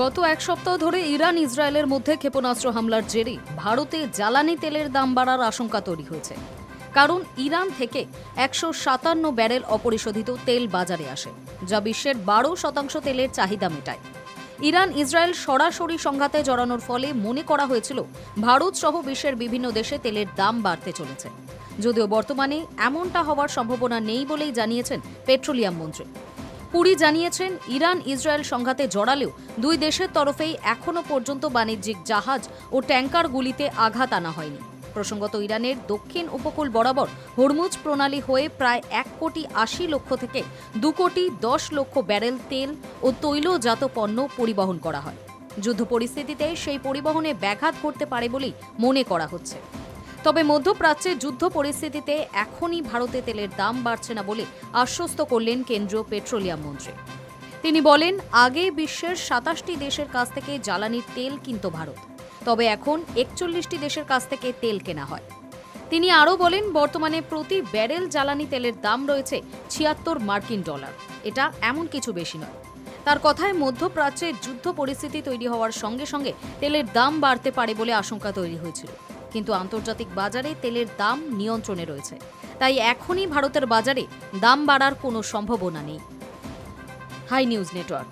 গত এক সপ্তাহ ধরে ইরান ইসরায়েলের মধ্যে ক্ষেপণাস্ত্র হামলার জেরে ভারতে জ্বালানি তেলের দাম বাড়ার আশঙ্কা তৈরি হয়েছে। কারণ ইরান থেকে ১৫৭ ব্যারেল অপরিশোধিত তেল বাজারে আসে, যা বিশ্বের ১২% তেলের চাহিদা মেটায়। ইরান ইসরায়েল সরাসরি সংঘাতে জড়ানোর ফলে মনে করা হয়েছিল ভারত সহ বিশ্বের বিভিন্ন দেশে তেলের দাম বাড়তে চলেছে। যদিও বর্তমানে এমনটা হওয়ার সম্ভাবনা নেই বলেই জানিয়েছেন পেট্রোলিয়াম মন্ত্রী। পুরি জানিয়েছেন, ইরান ইসরায়েল সংঘাতে জড়ালেও দুই দেশের তরফেই এখনও পর্যন্ত বাণিজ্যিক জাহাজ ও ট্যাঙ্কারগুলিতে আঘাত আনা হয়নি। প্রসঙ্গত, ইরানের দক্ষিণ উপকূল বরাবর হরমুজ প্রণালী হয়ে প্রায় ১,৮০,০০,০০০ থেকে ২,১০,০০,০০০ ব্যারেল তেল ও তৈলজাত পণ্য পরিবহন করা হয়। যুদ্ধ পরিস্থিতিতে সেই পরিবহনে ব্যাঘাত ঘটতে পারে বলেই মনে করা হচ্ছে। তবে মধ্যপ্রাচ্যে যুদ্ধ পরিস্থিতিতে এখনই ভারতে তেলের দাম বাড়ছে না বলে আশ্বস্ত করলেন কেন্দ্রীয় পেট্রোলিয়াম মন্ত্রী। তিনি বলেন, আগে বিশ্বের ২৭টি দেশের কাছ থেকে জ্বালানির তেল কিনত ভারত, তবে এখন ৪১টি দেশের কাছ থেকে তেল কেনা হয়। তিনি আরও বলেন, বর্তমানে প্রতি ব্যারেল জ্বালানি তেলের দাম রয়েছে $৭৬। এটা এমন কিছু বেশি নয়। তার কথায়, মধ্যপ্রাচ্যে যুদ্ধ পরিস্থিতি তৈরি হওয়ার সঙ্গে সঙ্গে তেলের দাম বাড়তে পারে বলে আশঙ্কা তৈরি হয়েছিল, কিন্তু আন্তর্জাতিক বাজারে তেলের দাম নিয়ন্ত্রণে রয়েছে। তাই এখনই ভারতের বাজারে দাম বাড়ার কোনো সম্ভাবনা নেই। Hi News network.